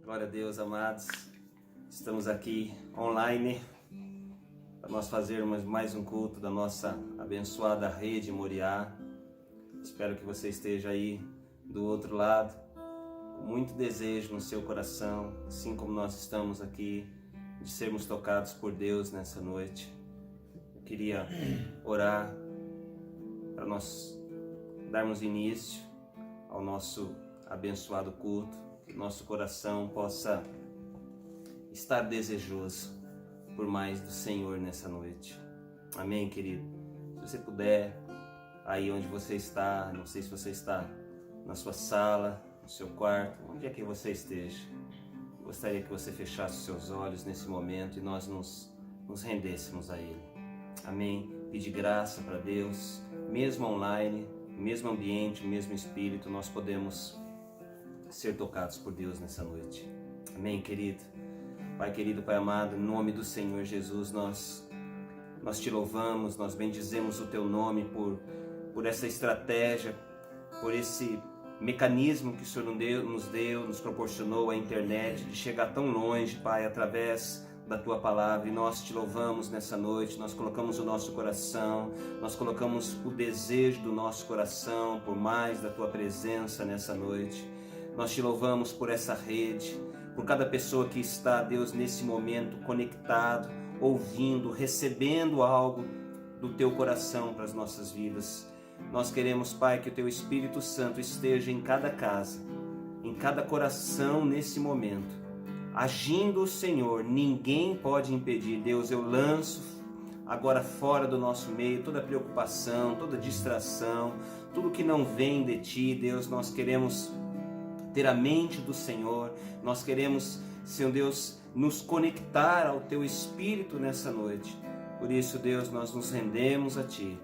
Glória a Deus, amados. Estamos aqui online para nós fazermos mais um culto da nossa abençoada rede Moriá. Espero que você esteja aí do outro lado, com muito desejo no seu coração, assim como nós estamos aqui, de sermos tocados por Deus nessa noite. Eu queria orar para nós darmos início ao nosso abençoado culto, que nosso coração possa estar desejoso por mais do Senhor nessa noite. Amém, querido? Se você puder, aí onde você está, não sei se você está na sua sala, no seu quarto, onde é que você esteja, gostaria que você fechasse os seus olhos nesse momento e nós nos rendêssemos a Ele. Amém? Pedir graça para Deus, mesmo online, no mesmo ambiente, no mesmo espírito, nós podemos ser tocados por Deus nessa noite. Amém, querido? Pai querido, Pai amado, em nome do Senhor Jesus, nós te louvamos, nós bendizemos o Teu nome por essa estratégia, por esse mecanismo que o Senhor nos proporcionou, a internet, de chegar tão longe, Pai, através da Tua Palavra, e nós te louvamos nessa noite. Nós colocamos o nosso coração, nós colocamos o desejo do nosso coração por mais da Tua presença nessa noite. Nós te louvamos por essa rede, por cada pessoa que está, Deus, nesse momento conectado, ouvindo, recebendo algo do Teu coração para as nossas vidas. Nós queremos, Pai, que o Teu Espírito Santo esteja em cada casa, em cada coração nesse momento. Agindo o Senhor, ninguém pode impedir. Deus, eu lanço agora fora do nosso meio toda preocupação, toda distração, tudo que não vem de Ti. Deus, nós queremos ter a mente do Senhor, nós queremos, Senhor Deus, nos conectar ao Teu Espírito nessa noite. Por isso, Deus, nós nos rendemos a Ti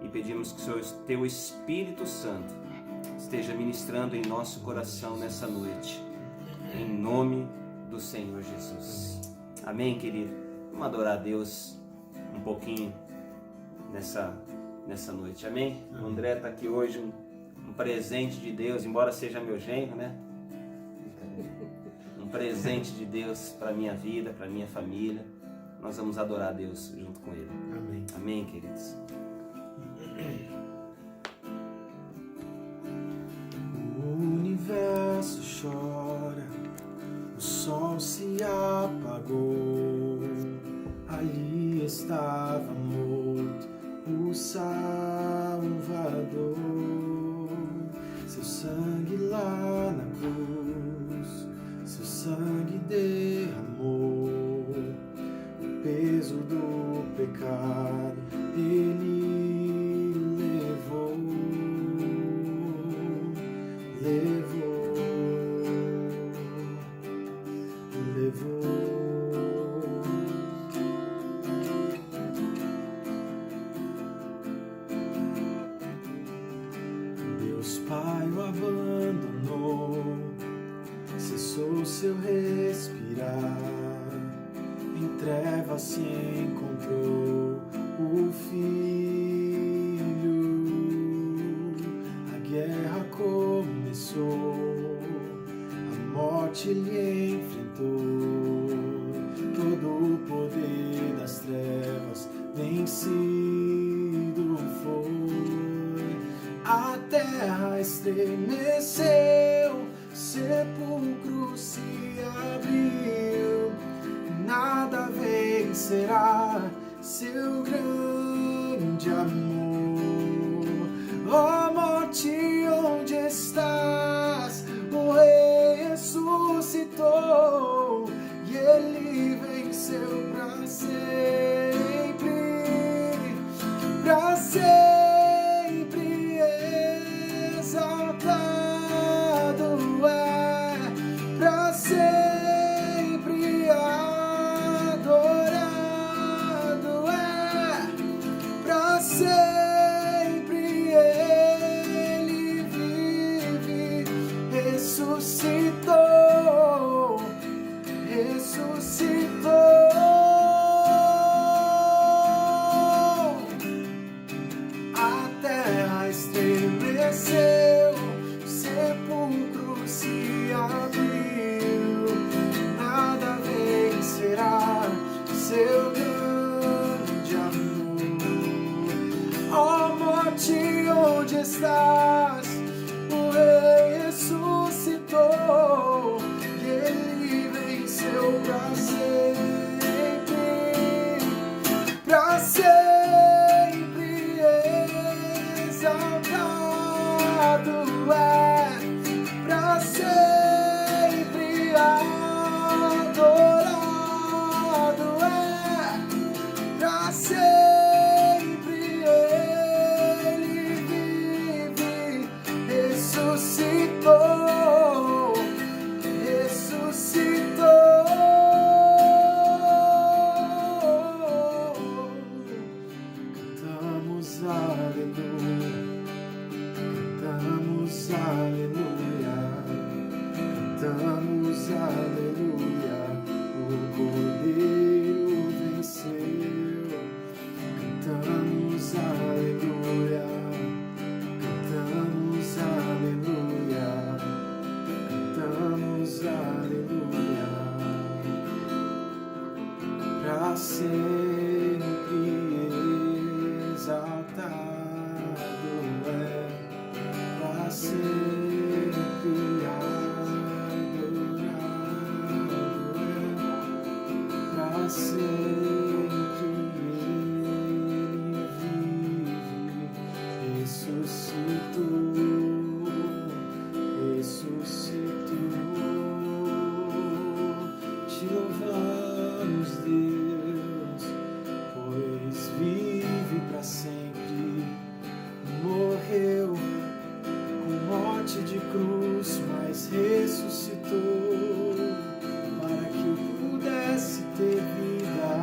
e pedimos que o Teu Espírito Santo esteja ministrando em nosso coração nessa noite, em nome do Senhor Jesus. Amém, querido? Vamos adorar a Deus um pouquinho nessa noite, amém? O André está aqui hoje, um presente de Deus, embora seja meu genro, né? Um presente de Deus para a minha vida, para a minha família. Nós vamos adorar a Deus junto com Ele. Amém. Amém, queridos? O universo chora, o sol se apagou, ali estava morto o Salvador. Seu sangue lá na cruz, seu sangue derramou o peso do pecado, Ele levou. Deus Pai o abandonou, cessou seu respirar, em trevas se encontrou o Filho. A guerra começou, a morte ele enfrentou, todo o poder das trevas vencido foi. A terra estremeceu, o sepulcro se abriu, nada vencerá seu grande amor. Ó morte, onde estás? O Rei ressuscitou e Ele venceu para sempre, para sempre. Exaltado é, para sempre adorado é, para sempre Ele vive, ressuscitou, ressuscitou. A terra estremeceu, o sepulcro se abriu, aleluia, o Cordeiro venceu. Cantamos aleluia, cantamos aleluia, cantamos aleluia. Pra sempre exaltado é, pra sempre adorado é, pra sempre ele vive, ressuscitou, te louvamos, Deus, pois vive para sempre, morreu com morte de cruz, mas ressuscitou para que eu pudesse ter vida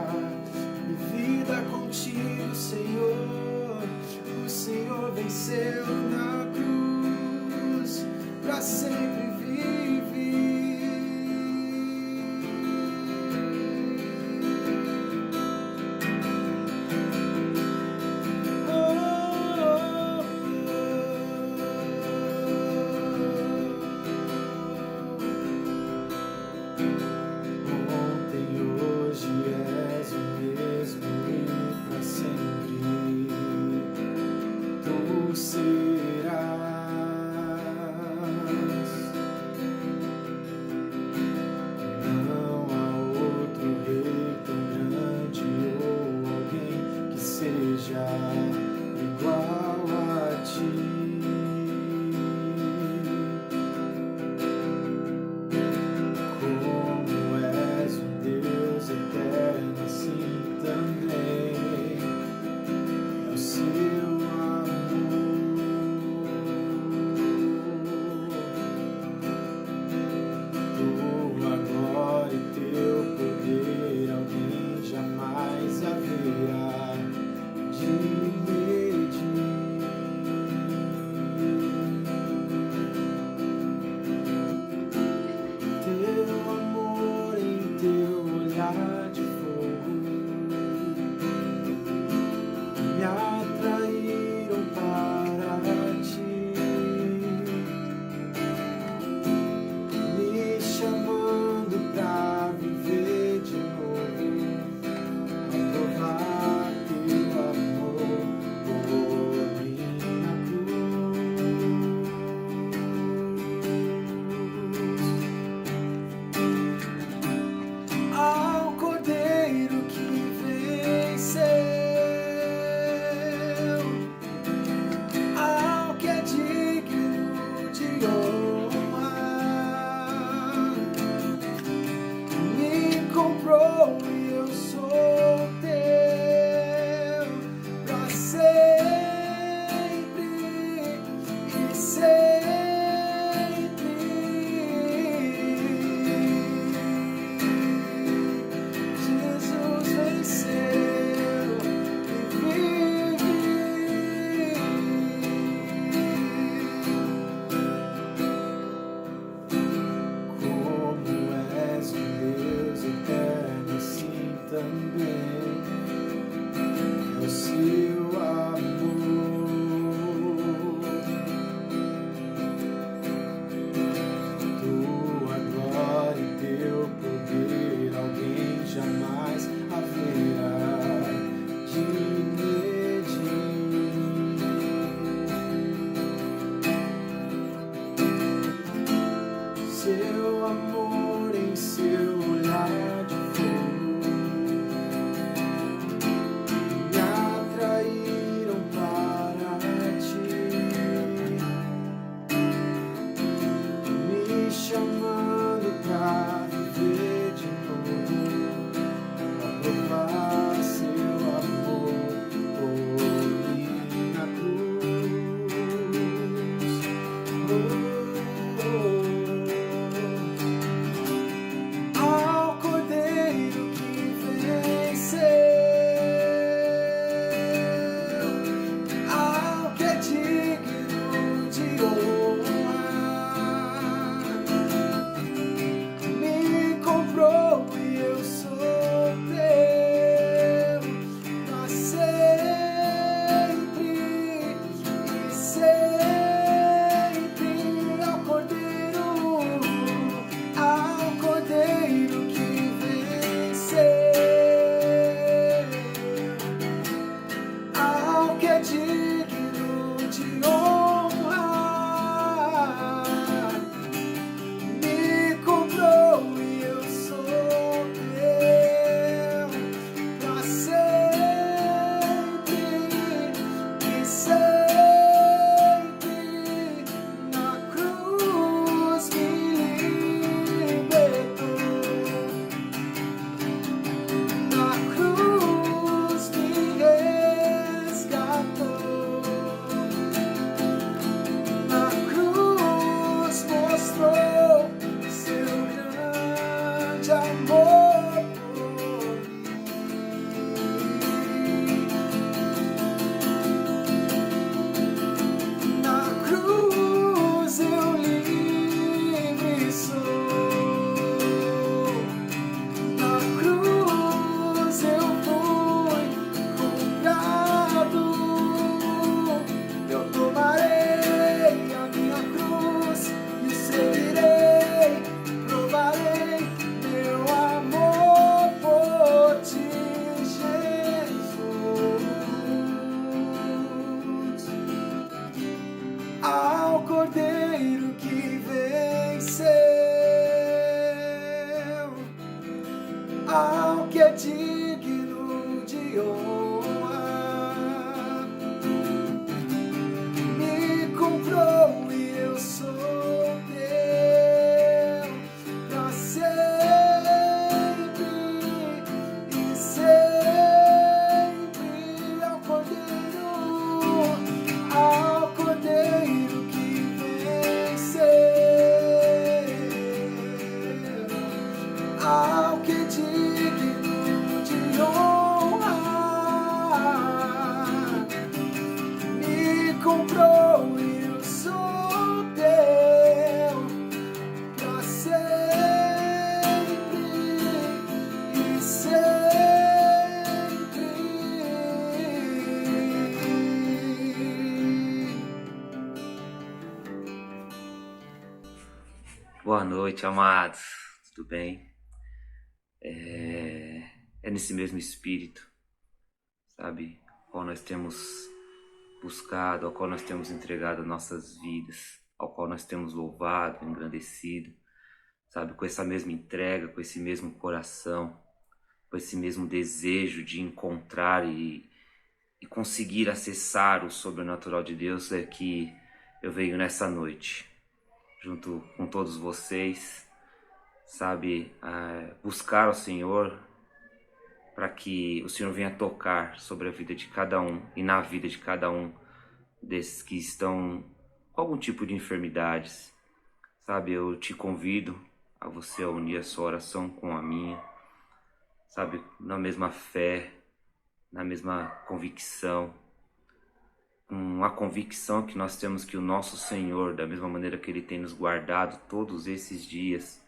e vida contigo, Senhor. O Senhor venceu na cruz, para sempre vive. Ontem, hoje és o mesmo e para sempre tu serás. Não há outro rei tão grande ou alguém que seja igual a ti. Como és um Deus eterno, assim também é o seu amor. Tua glória e teu poder, alguém jamais haverá de medir. Teu amor em teu olhar de fogo me atraíram para ti, me chamando pra viver de novo, a provar teu amor por minha cruz. Ao Cordeiro que venceu, ao que é digno de honra, me comprou e eu sou teu pra sempre e sempre. Jesus venceu e vive. Como és um Deus eterno, assim também é o seu amor. Tua glória e teu poder, alguém jamais haverá de medir. Seu amor em seu olhar de fogo me atraíram para ti, me chamando pra viver de novo, a provar seu amor por minha cruz. Ao Cordeiro grande amor por mim. Na cruz eu livre sou. Na cruz eu fui comprado. Eu tomarei a minha cruz e seguirei, provarei meu amor por ti, Jesus. Ao Cordeiro que venceu, ao que é digno de honra, me comprou e eu sou teu pra sempre e sempre. Ao Cordeiro que venceu, ao que é digno de honra, me comprou e eu sou teu pra sempre e sempre. Boa noite, amados. Tudo bem? É nesse mesmo espírito, sabe? Ao qual nós temos buscado, ao qual nós temos entregado nossas vidas, ao qual nós temos louvado, engrandecido, sabe? Com essa mesma entrega, com esse mesmo coração, com esse mesmo desejo de encontrar e conseguir acessar o sobrenatural de Deus, é que eu venho nessa noite, junto com todos vocês, sabe, buscar o Senhor para que o Senhor venha tocar sobre a vida de cada um e na vida de cada um desses que estão com algum tipo de enfermidades, sabe. Eu te convido a você unir a sua oração com a minha, sabe, na mesma fé, na mesma convicção, com a convicção que nós temos que o nosso Senhor, da mesma maneira que Ele tem nos guardado todos esses dias,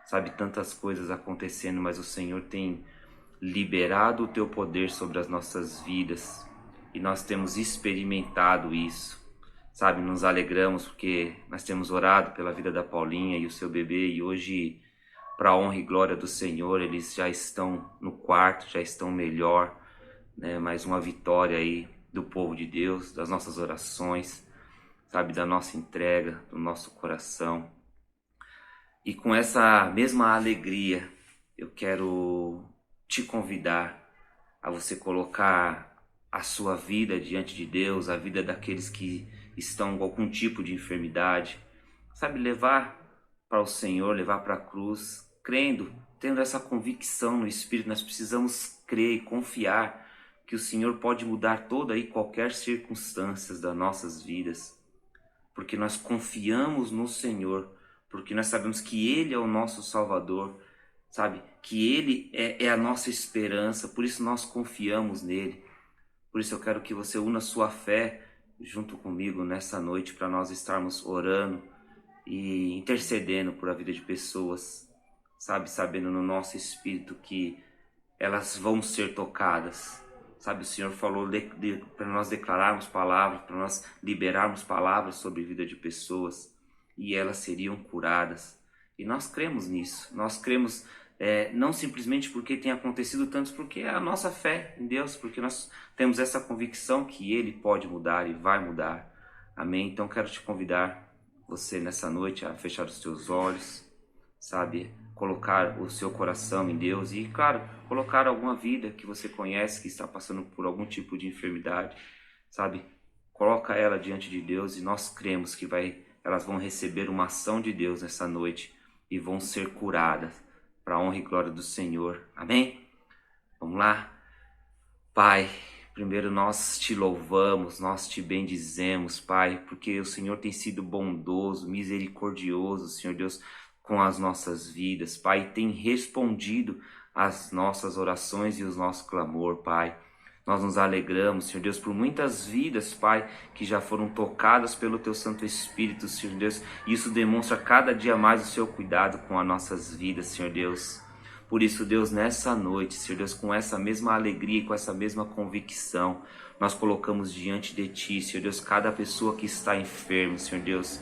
sabe, tantas coisas acontecendo, mas o Senhor tem liberado o teu poder sobre as nossas vidas e nós temos experimentado isso, sabe. Nos alegramos porque nós temos orado pela vida da Paulinha e o seu bebê, e hoje, para a honra e glória do Senhor, eles já estão no quarto, já estão melhor, né? Mais uma vitória aí do povo de Deus, das nossas orações, sabe, da nossa entrega, do nosso coração. E com essa mesma alegria, eu quero te convidar a você colocar a sua vida diante de Deus, a vida daqueles que estão com algum tipo de enfermidade, sabe, levar para o Senhor, levar para a cruz, crendo, tendo essa convicção no Espírito. Nós precisamos crer e confiar que o Senhor pode mudar toda e qualquer circunstância das nossas vidas, porque nós confiamos no Senhor, porque nós sabemos que Ele é o nosso Salvador, sabe, que Ele é a nossa esperança, por isso nós confiamos nele. Por isso eu quero que você una sua fé junto comigo nessa noite, para nós estarmos orando e intercedendo por a vida de pessoas, sabe, sabendo no nosso espírito que elas vão ser tocadas, sabe. O Senhor falou para nós declararmos palavras, para nós liberarmos palavras sobre a vida de pessoas e elas seriam curadas. E nós cremos nisso, nós cremos não simplesmente porque tem acontecido tantos, porque é a nossa fé em Deus, porque nós temos essa convicção que Ele pode mudar e vai mudar. Amém? Então quero te convidar, você nessa noite, a fechar os teus olhos, sabe, colocar o seu coração em Deus e, claro, colocar alguma vida que você conhece que está passando por algum tipo de enfermidade, sabe, coloca ela diante de Deus e nós cremos que elas vão receber uma ação de Deus nessa noite e vão ser curadas para a honra e glória do Senhor. Amém? Vamos lá? Pai, primeiro nós te louvamos, nós te bendizemos, Pai, porque o Senhor tem sido bondoso, misericordioso, Senhor Deus, com as nossas vidas, Pai, tem respondido às nossas orações e os nossos clamor, Pai. Nós nos alegramos, Senhor Deus, por muitas vidas, Pai, que já foram tocadas pelo Teu Santo Espírito, Senhor Deus. E isso demonstra cada dia mais o Seu cuidado com as nossas vidas, Senhor Deus. Por isso, Deus, nessa noite, Senhor Deus, com essa mesma alegria e com essa mesma convicção, nós colocamos diante de Ti, Senhor Deus, cada pessoa que está enferma, Senhor Deus.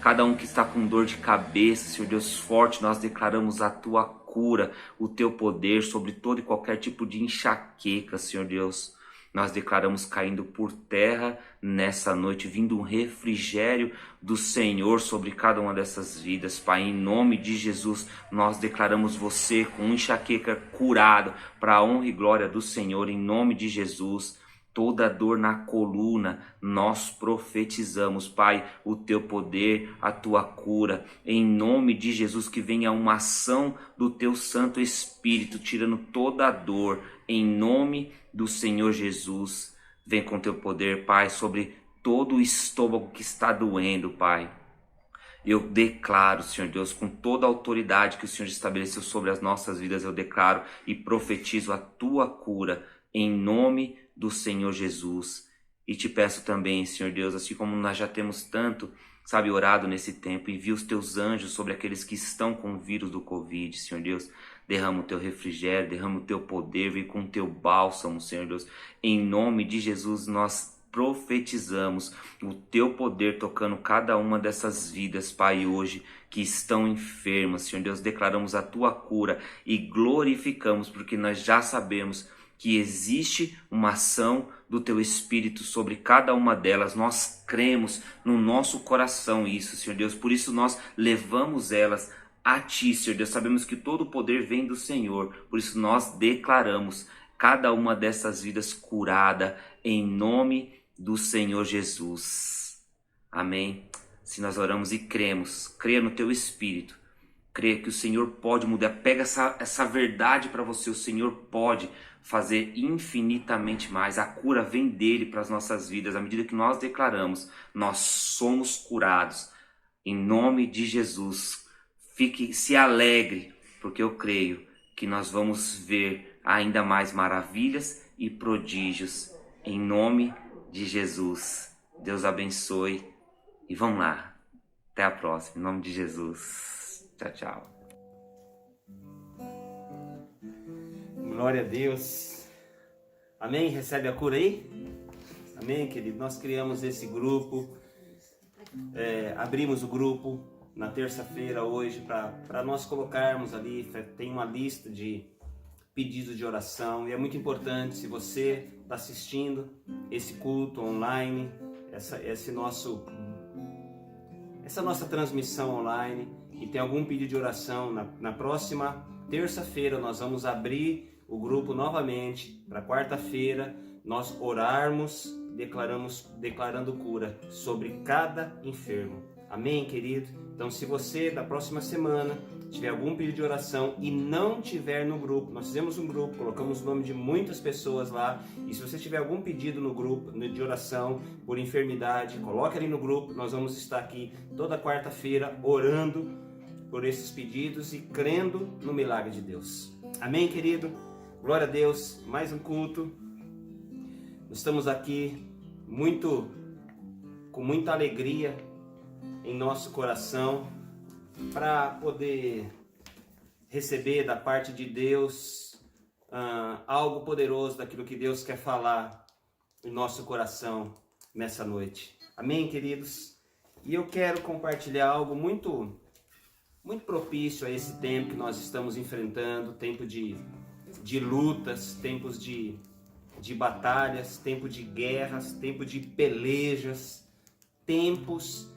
Cada um que está com dor de cabeça, Senhor Deus, forte, nós declaramos a Tua cura, o Teu poder sobre todo e qualquer tipo de enxaqueca, Senhor Deus. Nós declaramos caindo por terra nessa noite, vindo um refrigério do Senhor sobre cada uma dessas vidas, Pai. Em nome de Jesus, nós declaramos você com enxaqueca curado para a honra e glória do Senhor, em nome de Jesus. Toda dor na coluna, nós profetizamos, Pai, o Teu poder, a Tua cura. Em nome de Jesus, que venha uma ação do Teu Santo Espírito, tirando toda a dor. Em nome do Senhor Jesus, vem com Teu poder, Pai, sobre todo o estômago que está doendo, Pai. Eu declaro, Senhor Deus, com toda a autoridade que o Senhor estabeleceu sobre as nossas vidas, eu declaro e profetizo a Tua cura, em nome do Senhor Jesus. E te peço também, Senhor Deus, assim como nós já temos tanto, sabe, orado nesse tempo, envia os Teus anjos sobre aqueles que estão com o vírus do Covid, Senhor Deus. Derrama o Teu refrigério, derrama o Teu poder, vem com o Teu bálsamo, Senhor Deus. Em nome de Jesus, nós profetizamos o Teu poder tocando cada uma dessas vidas, Pai, hoje, que estão enfermas, Senhor Deus. Declaramos a Tua cura e glorificamos, porque nós já sabemos que existe uma ação do Teu Espírito sobre cada uma delas. Nós cremos no nosso coração isso, Senhor Deus. Por isso nós levamos elas a Ti, Senhor Deus. Sabemos que todo o poder vem do Senhor. Por isso nós declaramos cada uma dessas vidas curada em nome do Senhor Jesus. Amém. Se nós oramos e cremos, creia no Teu Espírito. Creia que o Senhor pode mudar. Pega essa verdade para você. O Senhor pode fazer infinitamente mais. A cura vem dele para as nossas vidas. À medida que nós declaramos, nós somos curados. Em nome de Jesus, se alegre, porque eu creio que nós vamos ver ainda mais maravilhas e prodígios. Em nome de Jesus. Deus abençoe. E vamos lá. Até a próxima. Em nome de Jesus. Tchau, tchau. Glória a Deus. Amém? Recebe a cura aí? Amém, querido? Nós criamos esse grupo, abrimos o grupo na terça-feira hoje para nós colocarmos ali, tem uma lista de pedidos de oração e é muito importante, se você está assistindo esse culto online, essa nossa transmissão online e tem algum pedido de oração, na próxima terça-feira nós vamos abrir o grupo novamente para quarta-feira nós orarmos, declarando cura sobre cada enfermo. Amém, querido? Então, se você da próxima semana tiver algum pedido de oração e não tiver no grupo, nós fizemos um grupo, colocamos o nome de muitas pessoas lá, e se você tiver algum pedido no grupo de oração por enfermidade, coloque ali no grupo. Nós vamos estar aqui toda quarta-feira orando por esses pedidos e crendo no milagre de Deus. Amém, querido? Glória a Deus, mais um culto. Estamos aqui com muita alegria em nosso coração para poder receber da parte de Deus algo poderoso daquilo que Deus quer falar em nosso coração nessa noite. Amém, queridos? E eu quero compartilhar algo muito propício a esse tempo que nós estamos enfrentando, tempo de lutas, tempos de batalhas, tempo de guerras, tempo de pelejas, tempos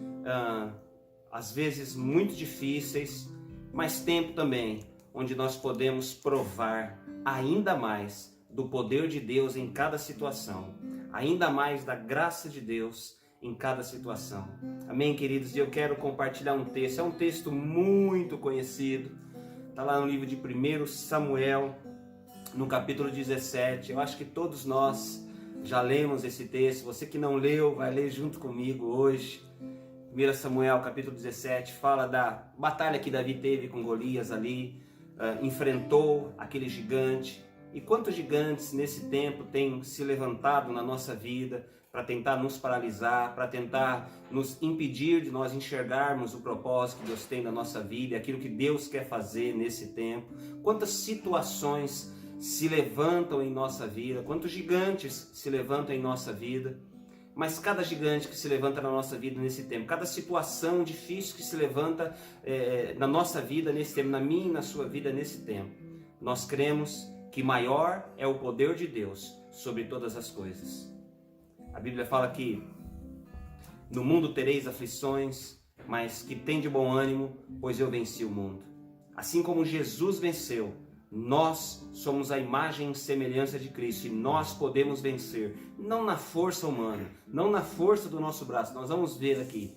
às vezes muito difíceis, mas tempo também onde nós podemos provar ainda mais do poder de Deus em cada situação, ainda mais da graça de Deus em cada situação. Amém, queridos? E eu quero compartilhar um texto, é um texto muito conhecido, está lá no livro de 1 Samuel, no capítulo 17, eu acho que todos nós já lemos esse texto. Você que não leu, vai ler junto comigo hoje. 1 Samuel capítulo 17 fala da batalha que Davi teve com Golias ali, enfrentou aquele gigante. E quantos gigantes nesse tempo têm se levantado na nossa vida para tentar nos paralisar, para tentar nos impedir de nós enxergarmos o propósito que Deus tem na nossa vida, aquilo que Deus quer fazer nesse tempo. Quantas situações se levantam em nossa vida, quantos gigantes se levantam em nossa vida. Mas cada gigante que se levanta na nossa vida nesse tempo, cada situação difícil que se levanta na nossa vida nesse tempo, na minha e na sua vida nesse tempo, nós cremos que maior é o poder de Deus sobre todas as coisas. A Bíblia fala que no mundo tereis aflições, mas que tem de bom ânimo, pois eu venci o mundo. Assim como Jesus venceu, nós somos a imagem e semelhança de Cristo e nós podemos vencer, não na força humana, não na força do nosso braço. Nós vamos ver aqui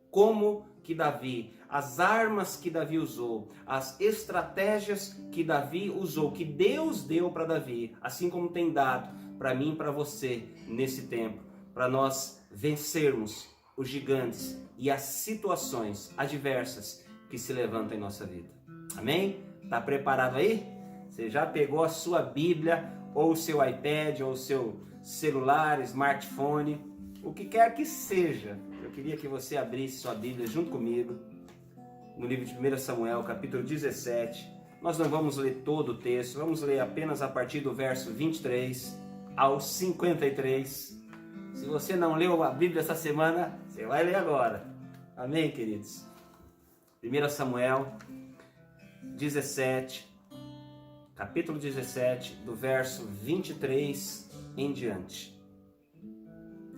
como que Davi, as armas que Davi usou, as estratégias que Davi usou, que Deus deu para Davi, assim como tem dado para mim e para você nesse tempo, para nós vencermos os gigantes e as situações adversas que se levantam em nossa vida. Amém? Tá preparado aí? Você já pegou a sua Bíblia, ou o seu iPad, ou o seu celular, smartphone, o que quer que seja. Eu queria que você abrisse sua Bíblia junto comigo, no livro de 1 Samuel, capítulo 17. Nós não vamos ler todo o texto, vamos ler apenas a partir do verso 23 ao 53. Se você não leu a Bíblia essa semana, você vai ler agora. Amém, queridos? 1 Samuel 17, capítulo 17, do verso 23 em diante.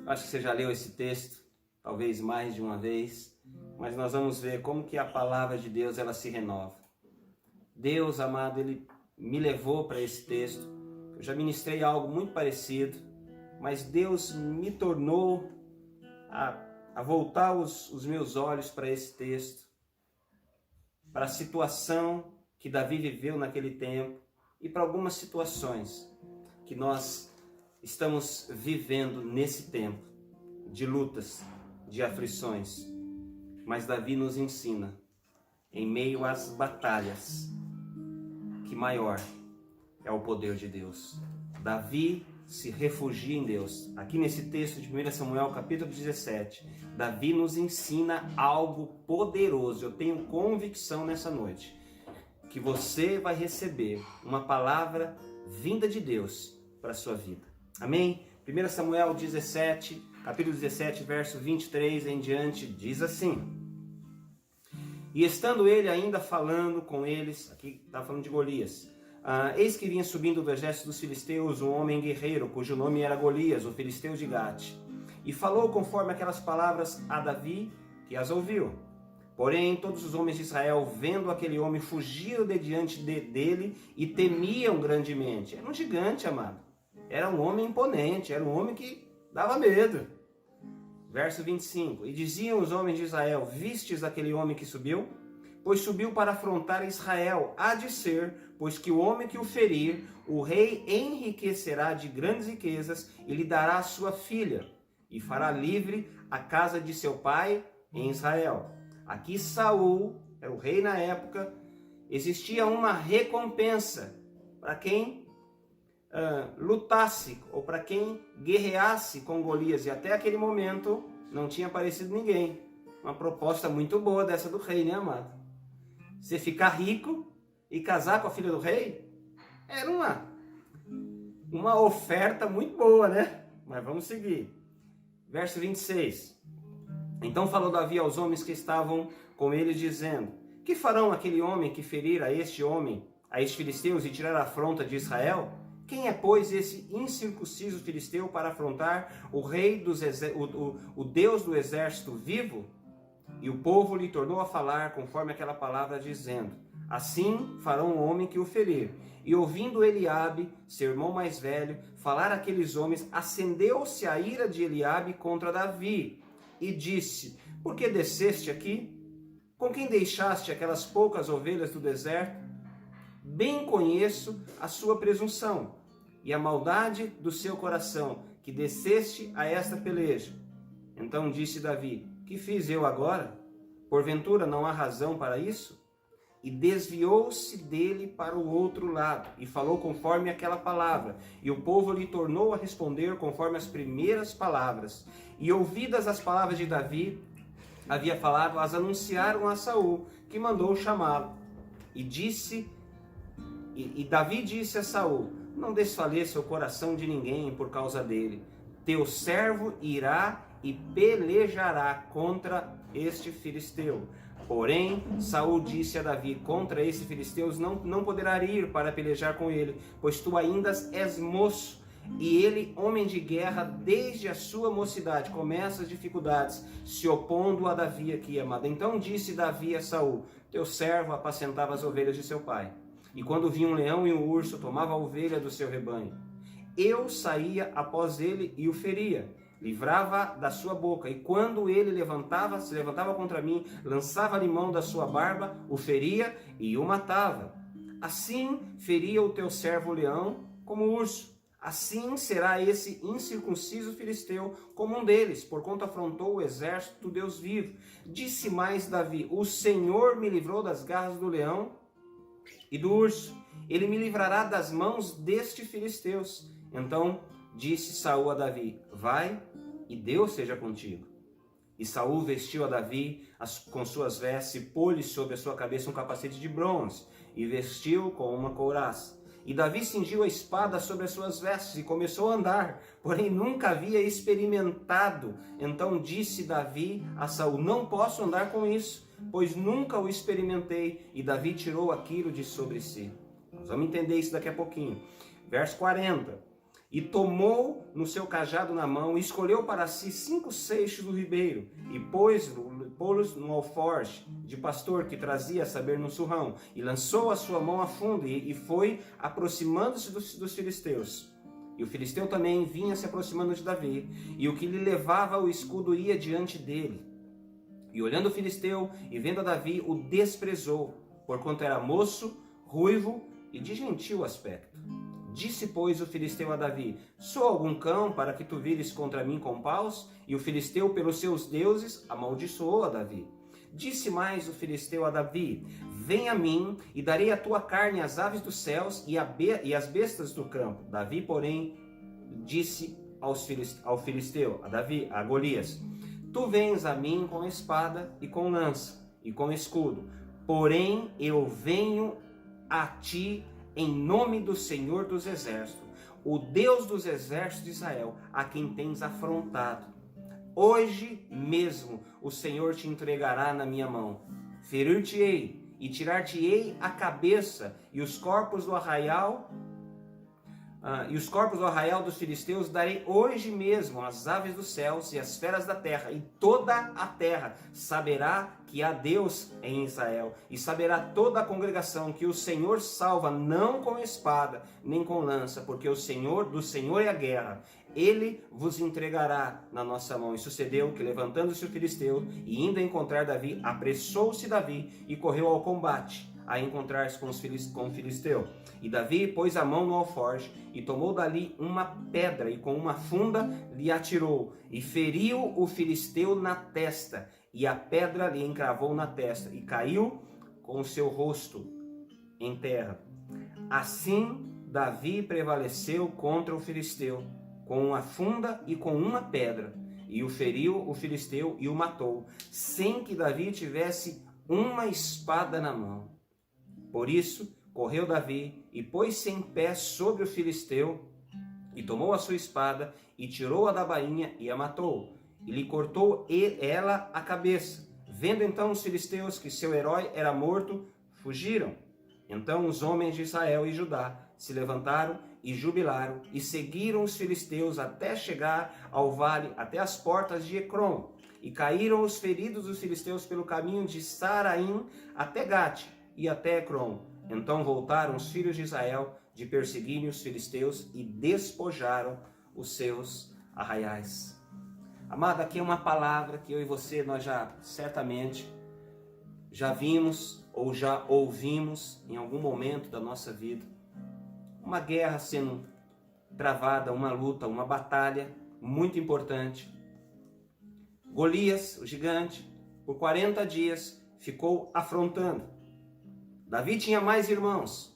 Acho que você já leu esse texto, talvez mais de uma vez, mas nós vamos ver como que a palavra de Deus ela se renova. Deus, amado, Ele me levou para esse texto. Eu já ministrei algo muito parecido, mas Deus me tornou a voltar os meus olhos para esse texto, para a situação que Davi viveu naquele tempo e para algumas situações que nós estamos vivendo nesse tempo de lutas, de aflições. Mas Davi nos ensina, em meio às batalhas, que maior é o poder de Deus. Davi se refugia em Deus. Aqui nesse texto de 1 Samuel, capítulo 17, Davi nos ensina algo poderoso. Eu tenho convicção nessa noite que você vai receber uma palavra vinda de Deus para a sua vida. Amém? 1 Samuel 17, capítulo 17, verso 23 em diante, diz assim: E estando ele ainda falando com eles, aqui está falando de Golias, eis que vinha subindo do exército dos filisteus um homem guerreiro, cujo nome era Golias, o filisteu de Gate. E falou conforme aquelas palavras a Davi, que as ouviu. Porém, todos os homens de Israel, vendo aquele homem, fugiram de diante dele e temiam grandemente. Era um gigante, amado. Era um homem imponente, era um homem que dava medo. Verso 25. E diziam os homens de Israel: Vistes aquele homem que subiu? Pois subiu para afrontar Israel. Há de ser, pois que o homem que o ferir, o rei enriquecerá de grandes riquezas e lhe dará a sua filha, e fará livre a casa de seu pai em Israel. Aqui Saul, era o rei na época, existia uma recompensa para quem lutasse ou para quem guerreasse com Golias, e até aquele momento não tinha aparecido ninguém. Uma proposta muito boa dessa do rei, né, amado? Você ficar rico e casar com a filha do rei era uma oferta muito boa, né? Mas vamos seguir. Verso 26. Então falou Davi aos homens que estavam com ele, dizendo: Que farão aquele homem que ferir a este filisteus e tirar a afronta de Israel? Quem é, pois, esse incircunciso filisteu para afrontar o rei o Deus do exército vivo? E o povo lhe tornou a falar conforme aquela palavra, dizendo: Assim farão o homem que o ferir. E ouvindo Eliabe, seu irmão mais velho, falar aqueles homens, acendeu-se a ira de Eliabe contra Davi, e disse: Por que desceste aqui? Com quem deixaste aquelas poucas ovelhas do deserto? Bem conheço a sua presunção e a maldade do seu coração, que desceste a esta peleja. Então disse Davi: que fiz eu agora? Porventura não há razão para isso? E desviou-se dele para o outro lado, e falou conforme aquela palavra. E o povo lhe tornou a responder conforme as primeiras palavras. E ouvidas as palavras de Davi, havia falado, as anunciaram a Saul, que mandou chamá-lo. E Davi disse a Saul: não desfaleça o coração de ninguém por causa dele. Teu servo irá e pelejará contra este filisteu. Porém, Saul disse a Davi: contra esse filisteu não poderá ir para pelejar com ele, pois tu ainda és moço, e ele, homem de guerra, desde a sua mocidade. Começa as dificuldades, se opondo a Davi aqui, amado. Então disse Davi a Saul: teu servo apacentava as ovelhas de seu pai, e quando vinha um leão e um urso, tomava a ovelha do seu rebanho. Eu saía após ele e o feria, livrava da sua boca, e quando ele se levantava contra mim, lançava-lhe mão da sua barba, o feria e o matava. Assim feria o teu servo o leão como o urso. Assim será esse incircunciso filisteu como um deles, porquanto afrontou o exército do Deus vivo. Disse mais Davi: o Senhor me livrou das garras do leão e do urso. Ele me livrará das mãos destes filisteus. Então disse Saul a Davi: vai, e Deus seja contigo. E Saul vestiu a Davi com suas vestes, e pôs-lhe sobre a sua cabeça um capacete de bronze, e vestiu com uma couraça. E Davi cingiu a espada sobre as suas vestes e começou a andar, porém nunca havia experimentado. Então disse Davi a Saul: não posso andar com isso, pois nunca o experimentei. E Davi tirou aquilo de sobre si. Nós vamos entender isso daqui a pouquinho. Verso 40. E tomou no seu cajado na mão, e escolheu para si 5 seixos do ribeiro, e pôs-los no alforje de pastor que trazia, a saber, no surrão, e lançou a sua mão a fundo, e foi aproximando-se dos filisteus. E o filisteu também vinha se aproximando de Davi, e o que lhe levava o escudo ia diante dele. E olhando o filisteu, e vendo a Davi, o desprezou, porquanto era moço, ruivo e de gentil aspecto. Disse, pois, o filisteu a Davi: sou algum cão para que tu vires contra mim com paus? E o filisteu, pelos seus deuses, amaldiçoou a Davi. Disse mais o filisteu a Davi: vem a mim, e darei a tua carne às aves dos céus e às bestas do campo. Davi, porém, disse ao filisteu, a Golias: tu vens a mim com espada e com lança e com escudo, porém eu venho a ti em nome do Senhor dos Exércitos, o Deus dos exércitos de Israel, a quem tens afrontado. Hoje mesmo o Senhor te entregará na minha mão. Ferir-te-ei e tirar-te-ei a cabeça, e os corpos do arraial dos filisteus darei hoje mesmo às aves dos céus e às feras da terra, e toda a terra saberá que há Deus em Israel, e saberá toda a congregação que o Senhor salva, não com espada nem com lança, porque do Senhor é a guerra. Ele vos entregará na nossa mão. E sucedeu que, levantando-se o filisteu e indo encontrar Davi, apressou-se Davi e correu ao combate, a encontrar-se com o filisteu. E Davi pôs a mão no alforje e tomou dali uma pedra, e com uma funda lhe atirou, e feriu o filisteu na testa, e a pedra lhe encravou na testa, e caiu com o seu rosto em terra. Assim Davi prevaleceu contra o filisteu, com uma funda e com uma pedra, e o feriu o filisteu e o matou, sem que Davi tivesse uma espada na mão. Por isso correu Davi e pôs-se em pé sobre o filisteu, e tomou a sua espada e tirou-a da bainha e a matou, e lhe cortou ela a cabeça. Vendo então os filisteus que seu herói era morto, fugiram. Então os homens de Israel e Judá se levantaram e jubilaram, e seguiram os filisteus até chegar ao vale, até as portas de Ecrom. E caíram os feridos dos filisteus pelo caminho de Saraim até Gate e até Ecrom. Então voltaram os filhos de Israel de perseguirem os filisteus e despojaram os seus arraiais. Amado, aqui é uma palavra que eu e você, nós certamente já vimos ou já ouvimos em algum momento da nossa vida. Uma guerra sendo travada, uma luta, uma batalha muito importante. Golias, o gigante, por 40 dias ficou afrontando. Davi tinha mais irmãos,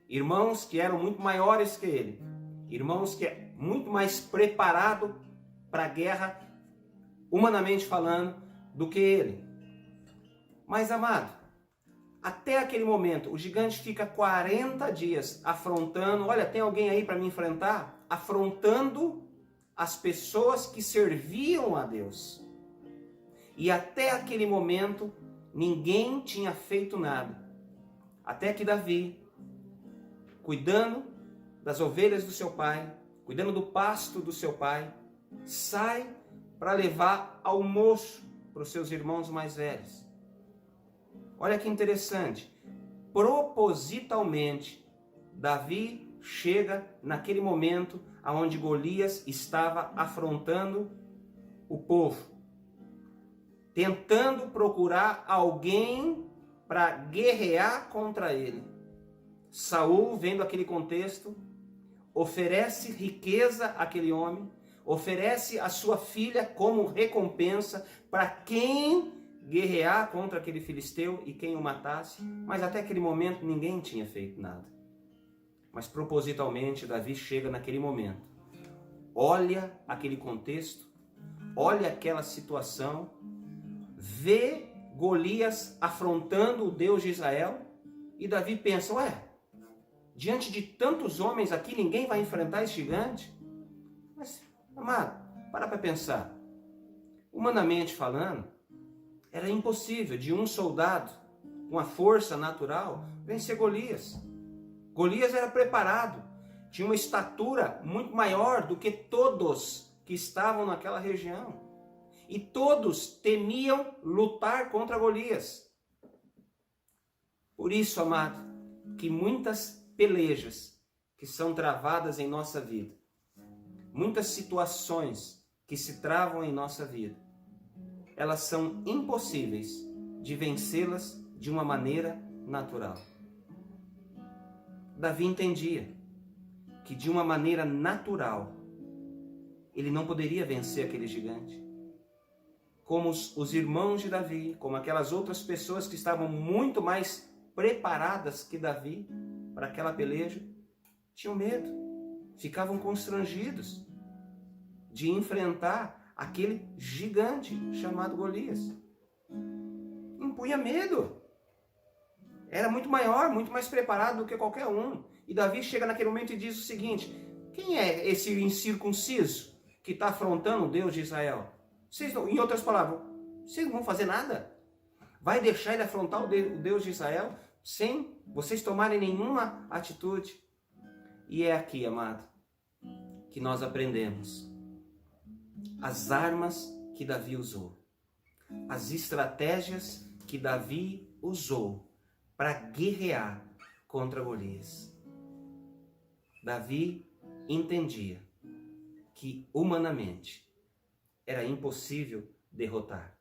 irmãos que eram muito maiores que ele, irmãos que é muito mais preparado para a guerra, humanamente falando, do que ele. Mas, amado, até aquele momento, o gigante fica 40 dias afrontando. Olha, tem alguém aí para me enfrentar? Afrontando as pessoas que serviam a Deus. E até aquele momento, ninguém tinha feito nada. Até que Davi, cuidando das ovelhas do seu pai, cuidando do pasto do seu pai, sai para levar almoço para os seus irmãos mais velhos. Olha que interessante. Propositalmente, Davi chega naquele momento onde Golias estava afrontando o povo, tentando procurar alguém para guerrear contra ele. Saul, vendo aquele contexto, oferece riqueza àquele homem, oferece a sua filha como recompensa para quem guerrear contra aquele filisteu e quem o matasse. Mas até aquele momento ninguém tinha feito nada. Mas propositalmente Davi chega naquele momento, olha aquele contexto, olha aquela situação, vê Golias afrontando o Deus de Israel, e Davi pensa, ué, diante de tantos homens aqui, ninguém vai enfrentar esse gigante? Mas, amado, para pensar. Humanamente falando, era impossível de um soldado com a força natural vencer Golias. Golias era preparado, tinha uma estatura muito maior do que todos que estavam naquela região. E todos temiam lutar contra Golias. Por isso, amado, que muitas pelejas que são travadas em nossa vida, muitas situações que se travam em nossa vida, elas são impossíveis de vencê-las de uma maneira natural. Davi entendia que de uma maneira natural ele não poderia vencer aquele gigante. Como os irmãos de Davi, como aquelas outras pessoas que estavam muito mais preparadas que Davi para aquela peleja, tinham medo, ficavam constrangidos de enfrentar aquele gigante chamado Golias. Impunha medo. Era muito maior, muito mais preparado do que qualquer um. E Davi chega naquele momento e diz o seguinte: quem é esse incircunciso que está afrontando o Deus de Israel? Em outras palavras, vocês não vão fazer nada? Vai deixar ele afrontar o Deus de Israel sem vocês tomarem nenhuma atitude? E é aqui, amado, que nós aprendemos as armas que Davi usou, as estratégias que Davi usou para guerrear contra Golias. Davi entendia que humanamente era impossível derrotar.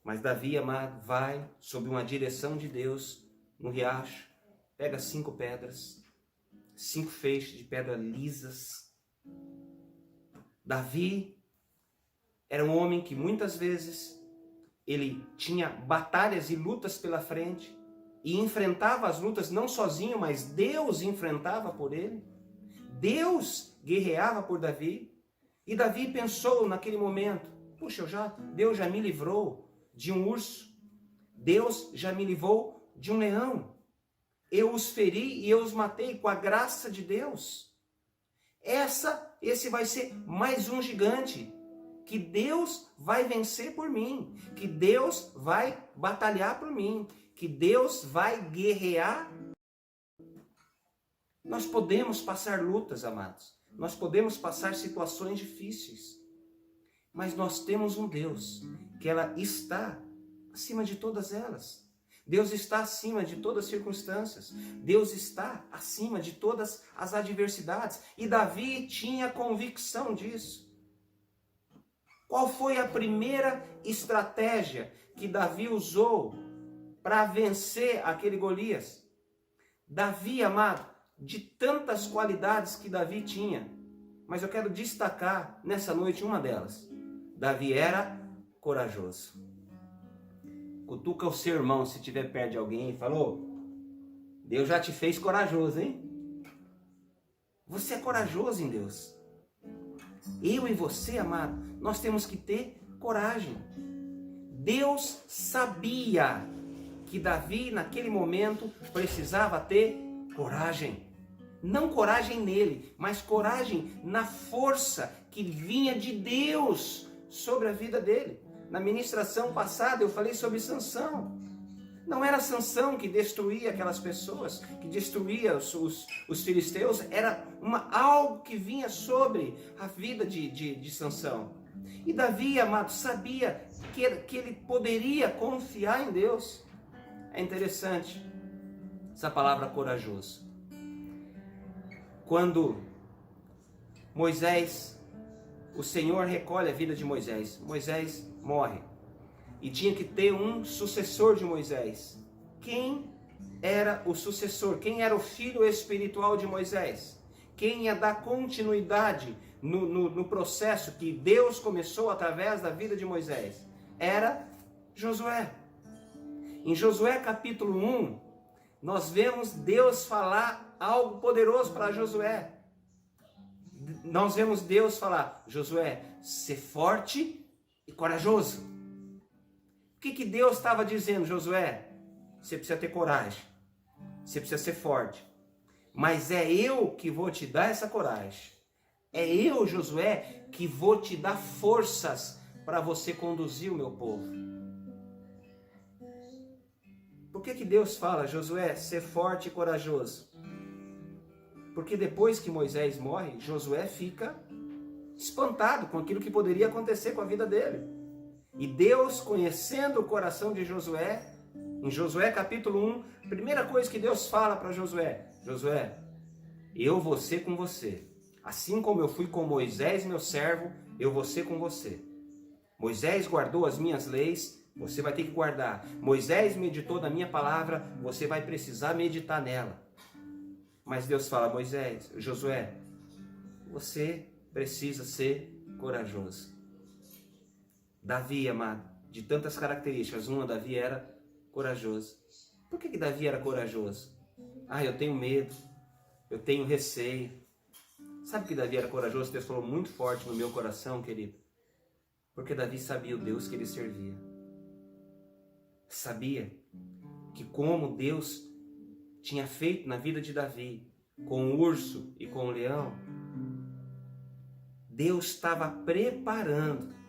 Mas Davi, amado, vai sob uma direção de Deus no riacho, pega 5 pedras, 5 feixes de pedras lisas. Davi era um homem que muitas vezes ele tinha batalhas e lutas pela frente e enfrentava as lutas não sozinho, mas Deus enfrentava por ele. Deus guerreava por Davi. E Davi pensou naquele momento, puxa, Deus já me livrou de um urso, Deus já me livrou de um leão, eu os feri e eu os matei com a graça de Deus. Esse vai ser mais um gigante que Deus vai vencer por mim, que Deus vai batalhar por mim, que Deus vai guerrear. Nós podemos passar lutas, amados. Nós podemos passar situações difíceis, mas nós temos um Deus que ela está acima de todas elas. Deus está acima de todas as circunstâncias. Deus está acima de todas as adversidades. E Davi tinha convicção disso. Qual foi a primeira estratégia que Davi usou para vencer aquele Golias? Davi, amado, de tantas qualidades que Davi tinha, mas eu quero destacar nessa noite uma delas. Davi era corajoso. Cutuca o seu irmão se estiver perto de alguém e falou: Deus já te fez corajoso, hein? Você é corajoso em Deus. Eu e você, amado, nós temos que ter coragem. Deus sabia que Davi, naquele momento, precisava ter coragem. Não coragem nele, mas coragem na força que vinha de Deus sobre a vida dele. Na ministração passada eu falei sobre Sansão. Não era Sansão que destruía aquelas pessoas, que destruía os filisteus, era algo que vinha sobre a vida de Sansão. E Davi, amado, sabia que ele poderia confiar em Deus. É interessante essa palavra corajoso. Quando Moisés, o Senhor recolhe a vida de Moisés, Moisés morre. E tinha que ter um sucessor de Moisés. Quem era o sucessor? Quem era o filho espiritual de Moisés? Quem ia dar continuidade no processo que Deus começou através da vida de Moisés? Era Josué. Em Josué capítulo 1, nós vemos Deus falar algo poderoso para Josué. Nós vemos Deus falar: Josué, ser forte e corajoso. O que Deus estava dizendo, Josué? Você precisa ter coragem, você precisa ser forte, mas é eu que vou te dar essa coragem, é eu, Josué, que vou te dar forças para você conduzir o meu povo. Por que Deus fala, Josué, ser forte e corajoso? Porque depois que Moisés morre, Josué fica espantado com aquilo que poderia acontecer com a vida dele. E Deus, conhecendo o coração de Josué, em Josué capítulo 1, a primeira coisa que Deus fala para Josué: Josué, eu vou ser com você. Assim como eu fui com Moisés, meu servo, eu vou ser com você. Moisés guardou as minhas leis, você vai ter que guardar. Moisés meditou na minha palavra, você vai precisar meditar nela. Mas Deus fala: Josué, você precisa ser corajoso. Davi, amado, de tantas características, Davi era corajoso. Por que Davi era corajoso? Eu tenho medo, eu tenho receio. Sabe que Davi era corajoso? Deus falou muito forte no meu coração, querido. Porque Davi sabia o Deus que ele servia. Sabia que como Deus tinha feito na vida de Davi, com o urso e com o leão, Deus estava preparando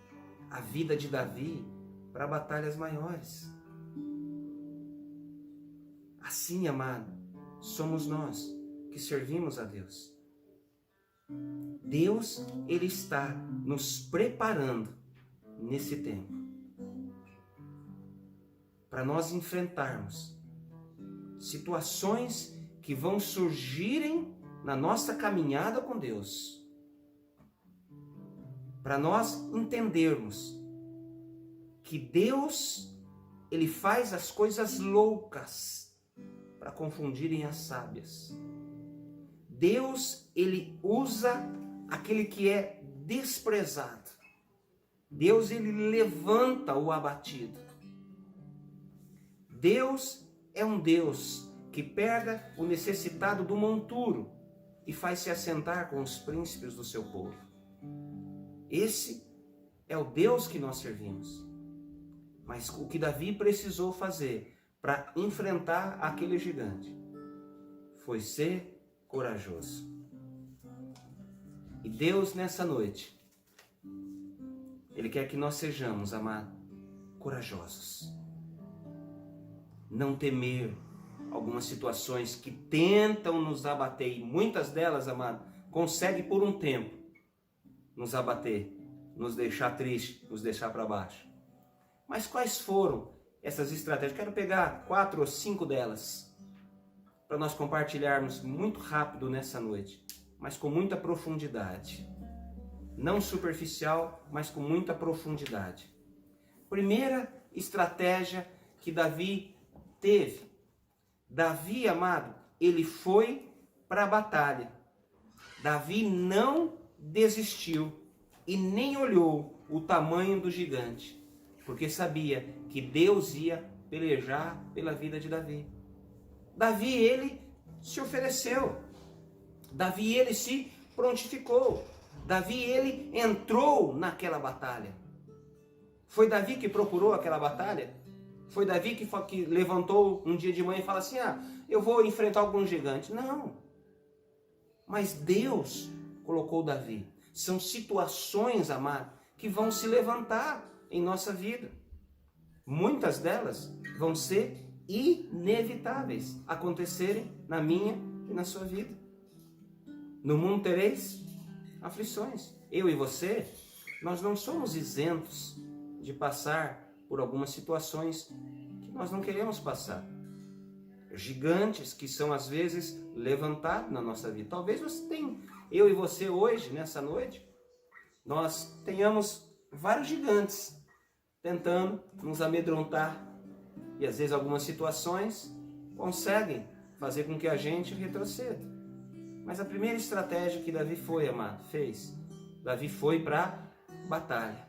a vida de Davi para batalhas maiores. Assim, amado, somos nós que servimos a Deus. Deus, Ele está nos preparando nesse tempo para nós enfrentarmos situações que vão surgirem na nossa caminhada com Deus. Para nós entendermos que Deus, Ele faz as coisas loucas para confundirem as sábias. Deus, Ele usa aquele que é desprezado. Deus, Ele levanta o abatido. Deus é um Deus que pega o necessitado do monturo e faz se assentar com os príncipes do seu povo. Esse é o Deus que nós servimos. Mas o que Davi precisou fazer para enfrentar aquele gigante foi ser corajoso. E Deus, nessa noite, Ele quer que nós sejamos, amado, corajosos. Não temer algumas situações que tentam nos abater, e muitas delas, amado, conseguem por um tempo nos abater, nos deixar triste, nos deixar para baixo. Mas quais foram essas estratégias? Quero pegar 4 ou 5 delas para nós compartilharmos muito rápido nessa noite, mas com muita profundidade. Não superficial, mas com muita profundidade. Primeira estratégia que Davi teve. Davi, amado, ele foi para a batalha. Davi não desistiu e nem olhou o tamanho do gigante. porque sabia que Deus ia pelejar pela vida de Davi. Davi, ele se ofereceu. Davi, ele se prontificou. Davi, ele entrou naquela batalha. Foi Davi que procurou aquela batalha? Foi Davi que levantou um dia de manhã e falou assim, eu vou enfrentar algum gigante. Não. Mas Deus colocou Davi. São situações, amado, que vão se levantar em nossa vida. Muitas delas vão ser inevitáveis acontecerem na minha e na sua vida. No mundo tereis aflições. Eu e você, nós não somos isentos de passar por algumas situações que nós não queremos passar. Gigantes que são às vezes levantados na nossa vida. Talvez você tenha, eu e você hoje, nessa noite, nós tenhamos vários gigantes tentando nos amedrontar. E às vezes algumas situações conseguem fazer com que a gente retroceda. Mas a primeira estratégia que Davi fez, Davi foi para a batalha.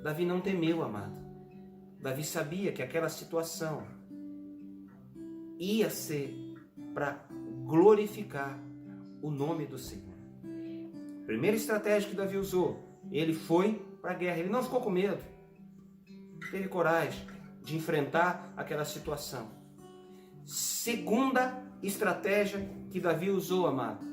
Davi não temeu, amado. Davi sabia que aquela situação ia ser para glorificar o nome do Senhor. Primeira estratégia que Davi usou, ele foi para a guerra. Ele não ficou com medo. Teve coragem de enfrentar aquela situação. Segunda estratégia que Davi usou, amado.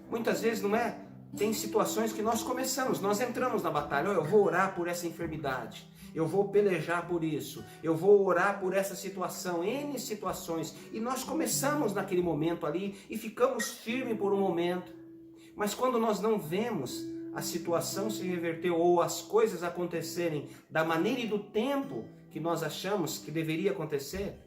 Muitas vezes não é? Tem situações que nós começamos, nós entramos na batalha. Eu vou orar por essa enfermidade. Eu vou pelejar por isso. Eu vou orar por essa situação, N situações. E nós começamos naquele momento ali e ficamos firmes por um momento. Mas quando nós não vemos a situação se reverter ou as coisas acontecerem da maneira e do tempo que nós achamos que deveria acontecer,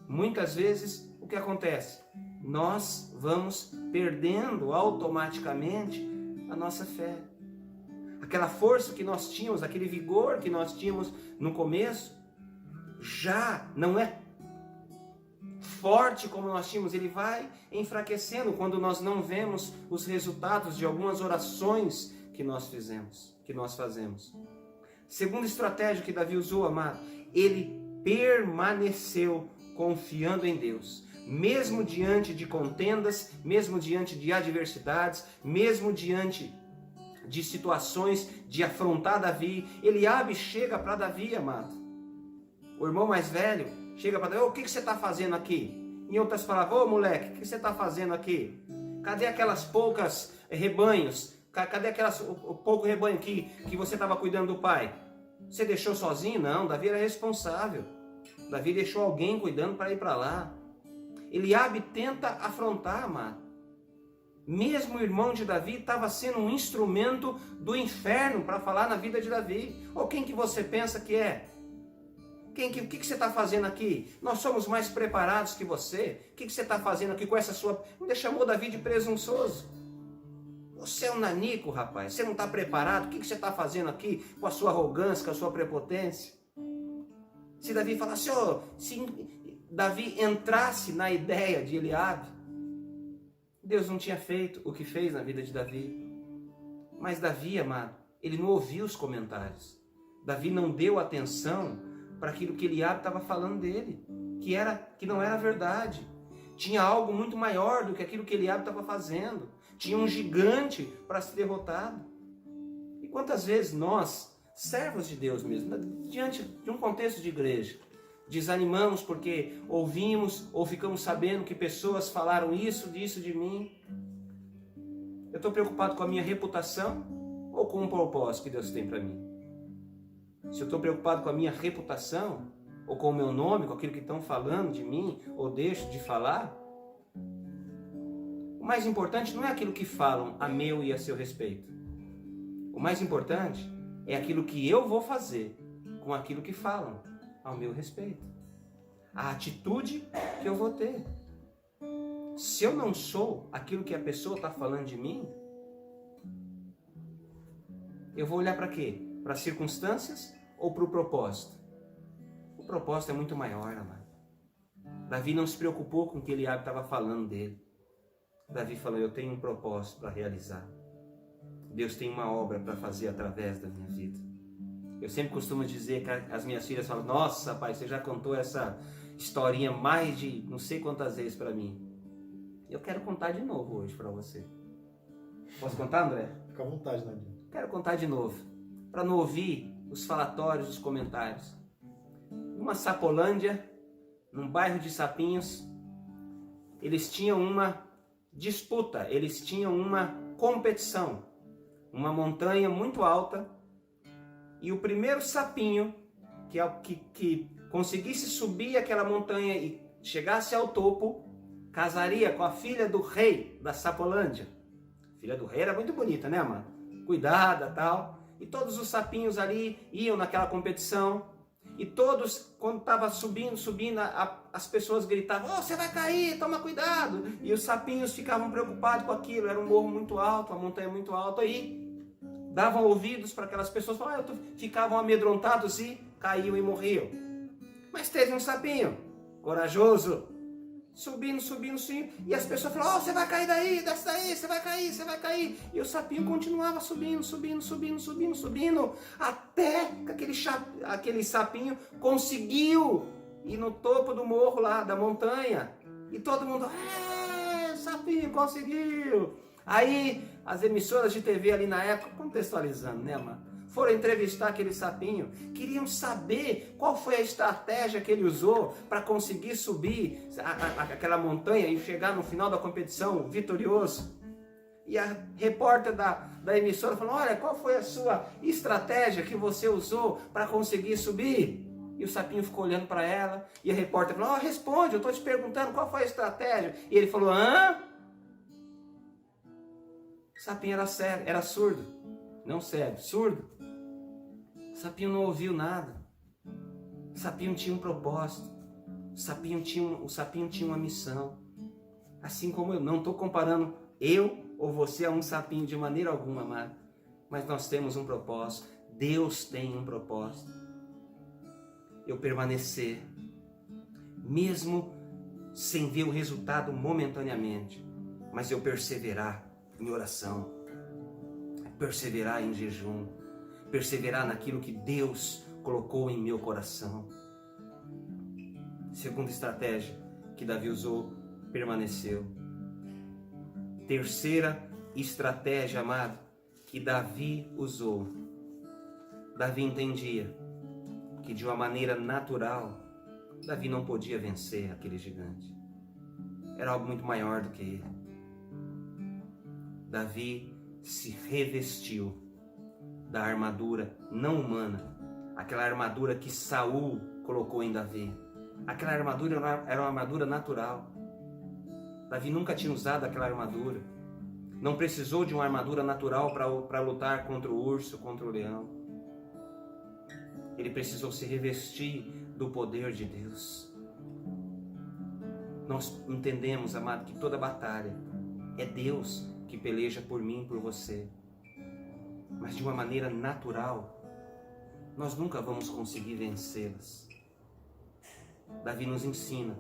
muitas vezes o que acontece? Nós vamos perdendo automaticamente a nossa fé. Aquela força que nós tínhamos, aquele vigor que nós tínhamos no começo, já não é forte como nós tínhamos. Ele vai enfraquecendo quando nós não vemos os resultados de algumas orações que nós fazemos. Segunda estratégia que Davi usou, amado, ele permaneceu confiando em Deus. Mesmo diante de contendas, mesmo diante de adversidades, mesmo diante de situações de afrontar Davi, Eliabe chega para Davi, amado. O irmão mais velho chega para Davi, o que você está fazendo aqui? Em outras palavras, moleque, o que você está fazendo aqui? Cadê aquelas poucas rebanhos? Cadê o pouco rebanho que você estava cuidando do pai? Você deixou sozinho? Não, Davi era responsável. Davi deixou alguém cuidando para ir para lá. Eliabe tenta afrontar, amado. Mesmo o irmão de Davi estava sendo um instrumento do inferno para falar na vida de Davi. Ou quem que você pensa que é? O que você está fazendo aqui? Nós somos mais preparados que você. O que você está fazendo aqui com essa sua... Ele chamou Davi de presunçoso. Você é um nanico, rapaz. Você não está preparado? O que você está fazendo aqui com a sua arrogância, com a sua prepotência? Se Davi falasse, se Davi entrasse na ideia de Eliabe, Deus não tinha feito o que fez na vida de Davi. Mas Davi, amado, ele não ouviu os comentários. Davi não deu atenção para aquilo que Eliabe estava falando dele, que não era verdade. Tinha algo muito maior do que aquilo que Eliabe estava fazendo. Tinha um gigante para ser derrotado. E quantas vezes nós, servos de Deus mesmo, diante de um contexto de igreja, desanimamos porque ouvimos ou ficamos sabendo que pessoas falaram isso, disso de mim. Eu estou preocupado com a minha reputação ou com o propósito que Deus tem para mim? Se eu estou preocupado com a minha reputação ou com o meu nome, com aquilo que estão falando de mim, ou deixo de falar, o mais importante não é aquilo que falam a meu e a seu respeito. O mais importante é aquilo que eu vou fazer com aquilo que falam ao meu respeito. A atitude que eu vou ter. Se eu não sou aquilo que a pessoa está falando de mim, eu vou olhar para quê? Para as circunstâncias ou para o propósito? O propósito é muito maior, amado. Davi não se preocupou com o que Eliabe estava falando dele. Davi falou, eu tenho um propósito para realizar. Deus tem uma obra para fazer através da minha vida. Eu sempre costumo dizer que as minhas filhas falam: nossa, pai, você já contou essa historinha mais de não sei quantas vezes para mim. Eu quero contar de novo hoje para você. Posso contar, André? Fica à vontade, Nadinho. Quero contar de novo, para não ouvir os falatórios, os comentários. Numa Sapolândia, num bairro de Sapinhos, eles tinham uma disputa, eles tinham uma competição. Uma montanha muito alta, e o primeiro sapinho que conseguisse subir aquela montanha e chegasse ao topo, casaria com a filha do rei da Sapolândia. A filha do rei era muito bonita, né, mano? Cuidada, tal. E todos os sapinhos ali iam naquela competição. E todos, quando estava subindo, as pessoas gritavam: oh, você vai cair, toma cuidado. E os sapinhos ficavam preocupados com aquilo. Era um morro muito alto, uma montanha muito alta. Aí davam ouvidos para aquelas pessoas, ficavam amedrontados e caíam e morriam. Mas teve um sapinho corajoso, subindo, e as pessoas falavam: oh, você vai cair daí, desce daí, você vai cair. E o sapinho continuava subindo, até que aquele sapinho conseguiu ir no topo do morro lá, da montanha. E todo mundo: sapinho conseguiu. Aí as emissoras de TV ali na época, contextualizando, né, mano? Foram entrevistar aquele sapinho, queriam saber qual foi a estratégia que ele usou para conseguir subir aquela montanha e chegar no final da competição vitorioso. E a repórter da emissora falou: olha, qual foi a sua estratégia que você usou para conseguir subir? E o sapinho ficou olhando para ela, e a repórter falou: responde, eu estou te perguntando qual foi a estratégia. E ele falou: hã? O sapinho era surdo, não cego, surdo. O sapinho não ouviu nada. O sapinho tinha um propósito. O sapinho tinha uma missão. Assim como eu. Não estou comparando eu ou você a um sapinho de maneira alguma, amado. Mas nós temos um propósito. Deus tem um propósito. Eu permanecer, mesmo sem ver o resultado momentaneamente, mas eu perseverar em oração, perseverar em jejum, perseverar naquilo que Deus colocou em meu coração. Segunda estratégia que Davi usou, permaneceu. Terceira estratégia, amado, que Davi usou. Davi entendia que de uma maneira natural, Davi não podia vencer aquele gigante. Era algo muito maior do que ele. Davi se revestiu da armadura não humana, aquela armadura que Saul colocou em Davi. Aquela armadura era uma armadura natural. Davi nunca tinha usado aquela armadura. Não precisou de uma armadura natural para lutar contra o urso, contra o leão. Ele precisou se revestir do poder de Deus. Nós entendemos, amado, que toda batalha é Deus que peleja por mim e por você. Mas de uma maneira natural, nós nunca vamos conseguir vencê-las. Davi nos ensina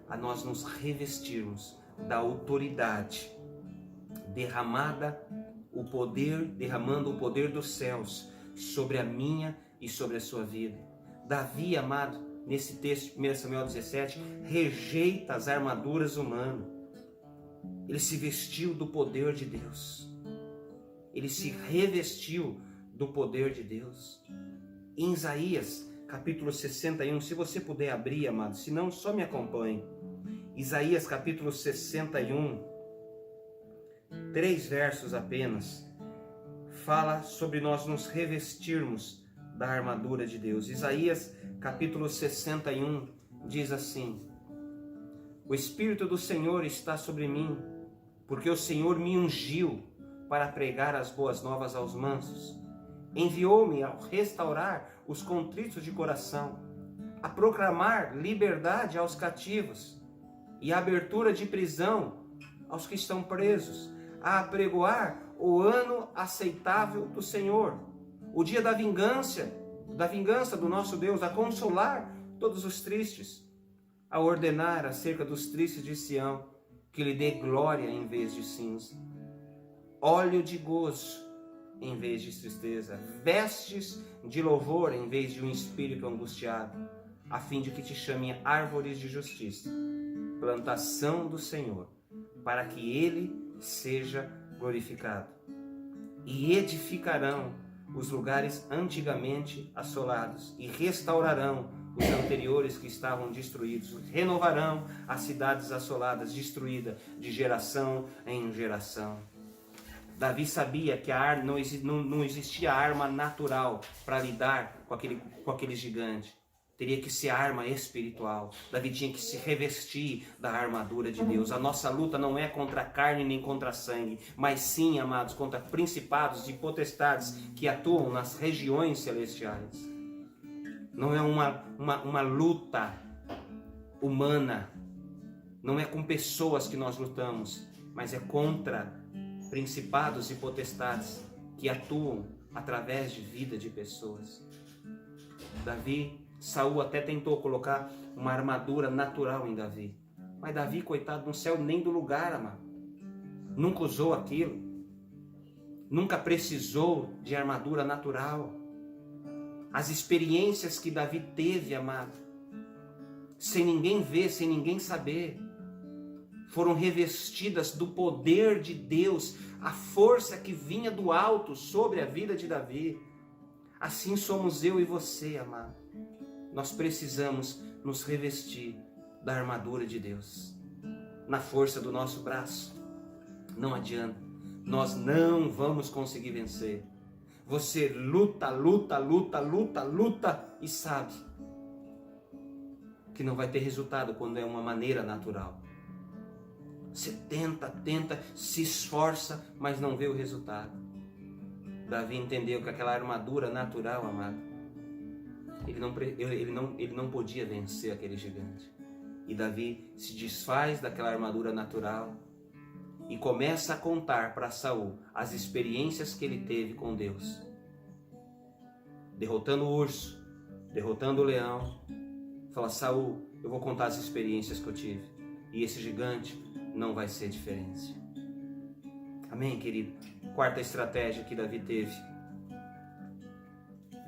a nós nos revestirmos da autoridade derramando o poder dos céus sobre a minha e sobre a sua vida. Davi, amado, nesse texto de 1 Samuel 17, rejeita as armaduras humanas. Ele se vestiu do poder de Deus. Ele se revestiu do poder de Deus. Em Isaías, capítulo 61, se você puder abrir, amado, se não, só me acompanhe. Isaías, capítulo 61, 3 versos apenas, fala sobre nós nos revestirmos da armadura de Deus. Isaías, capítulo 61, diz assim: o Espírito do Senhor está sobre mim, porque o Senhor me ungiu para pregar as boas novas aos mansos. Enviou-me a restaurar os contritos de coração, a proclamar liberdade aos cativos e a abertura de prisão aos que estão presos, a apregoar o ano aceitável do Senhor, o dia da vingança do nosso Deus, a consolar todos os tristes, a ordenar acerca dos tristes de Sião, que lhe dê glória em vez de cinza, óleo de gozo em vez de tristeza, vestes de louvor em vez de um espírito angustiado, a fim de que te chamem árvores de justiça, plantação do Senhor, para que Ele seja glorificado. E edificarão os lugares antigamente assolados, e restaurarão os anteriores que estavam destruídos, renovarão as cidades assoladas, destruídas de geração em geração. Davi sabia que não existia arma natural para lidar com aquele gigante. Teria que ser arma espiritual. Davi tinha que se revestir da armadura de Deus. A nossa luta não é contra a carne nem contra a sangue, mas sim, amados, contra principados e potestades que atuam nas regiões celestiais. Não é uma luta humana. Não é com pessoas que nós lutamos, mas é contra principados e potestades que atuam através de vida de pessoas. Saul até tentou colocar uma armadura natural em Davi. Mas Davi, coitado, não saiu nem do lugar, amado. Nunca usou aquilo. Nunca precisou de armadura natural. As experiências que Davi teve, amado, sem ninguém ver, sem ninguém saber, foram revestidas do poder de Deus, a força que vinha do alto sobre a vida de Davi. Assim somos eu e você, amado. Nós precisamos nos revestir da armadura de Deus, na força do nosso braço. Não adianta, nós não vamos conseguir vencer. Você luta e sabe que não vai ter resultado quando é uma maneira natural. Você tenta, se esforça, mas não vê o resultado. Davi entendeu que aquela armadura natural, amado, ele não podia vencer aquele gigante. E Davi se desfaz daquela armadura natural e começa a contar para Saul as experiências que ele teve com Deus. Derrotando o urso, derrotando o leão. Fala: Saul, eu vou contar as experiências que eu tive. E esse gigante não vai ser diferente. Amém, querido? Quarta estratégia que Davi teve.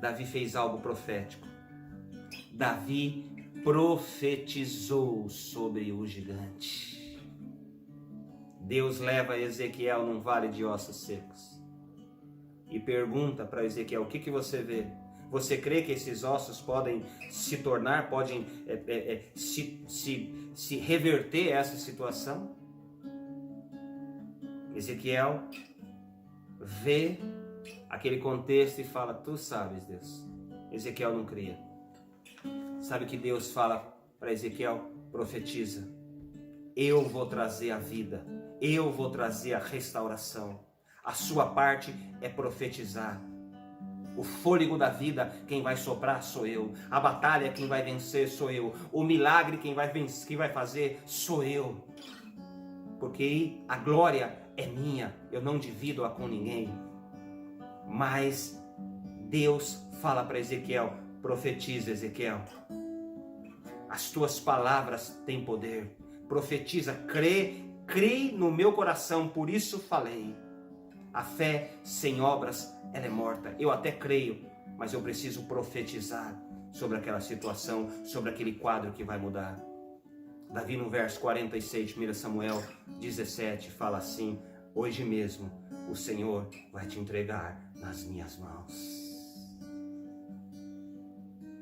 Davi fez algo profético. Davi profetizou sobre o gigante. Deus leva Ezequiel num vale de ossos secos e pergunta para Ezequiel: o que você vê? Você crê que esses ossos podem se tornar, podem se reverter essa situação? Ezequiel vê aquele contexto e fala: tu sabes, Deus. Ezequiel não cria. Sabe o que Deus fala para Ezequiel? Profetiza. Eu vou trazer a vida. Eu vou trazer a restauração. A sua parte é profetizar. O fôlego da vida, quem vai soprar sou eu. A batalha, quem vai vencer sou eu. O milagre, quem vai fazer sou eu. Porque a glória é minha. Eu não divido-a com ninguém. Mas Deus fala para Ezequiel: profetiza, Ezequiel. As tuas palavras têm poder. Profetiza, crê no meu coração, por isso falei. A fé sem obras, ela é morta. Eu até creio, mas eu preciso profetizar sobre aquela situação, sobre aquele quadro que vai mudar. Davi, no verso 46, 1 Samuel 17, fala assim: hoje mesmo o Senhor vai te entregar nas minhas mãos.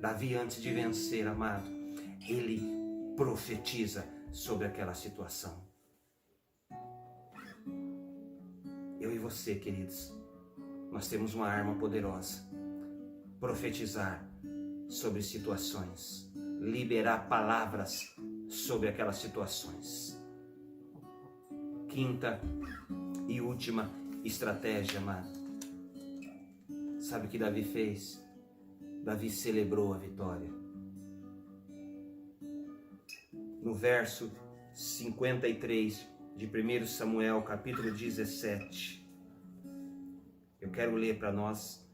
Davi, antes de vencer, amado, ele profetiza sobre aquela situação. Eu e você, queridos, nós temos uma arma poderosa: profetizar sobre situações, liberar palavras sobre aquelas situações. Quinta e última estratégia, amado. Sabe o que Davi fez? Davi celebrou a vitória. No verso 53 de 1 Samuel, capítulo 17, eu quero ler para nós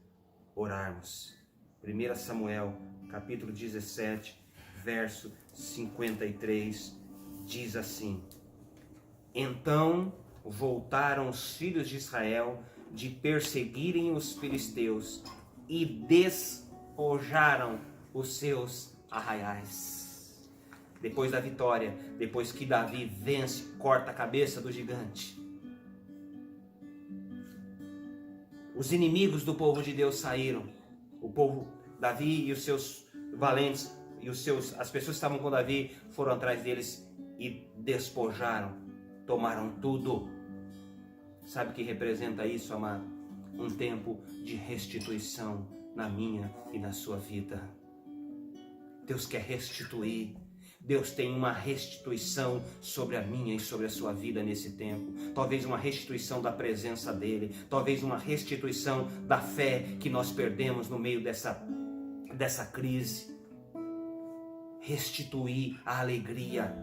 orarmos. 1 Samuel, capítulo 17, verso 53, diz assim: então voltaram os filhos de Israel de perseguirem os filisteus e despojaram os seus arraiais. Depois da vitória, depois que Davi vence, corta a cabeça do gigante, os inimigos do povo de Deus saíram. O povo, Davi e os seus valentes, as pessoas que estavam com Davi, foram atrás deles e despojaram, tomaram tudo. Sabe o que representa isso, amado? Um tempo de restituição na minha e na sua vida. Deus quer restituir. Deus tem uma restituição sobre a minha e sobre a sua vida nesse tempo. Talvez uma restituição da presença dEle. Talvez uma restituição da fé que nós perdemos no meio dessa crise. Restituir a alegria.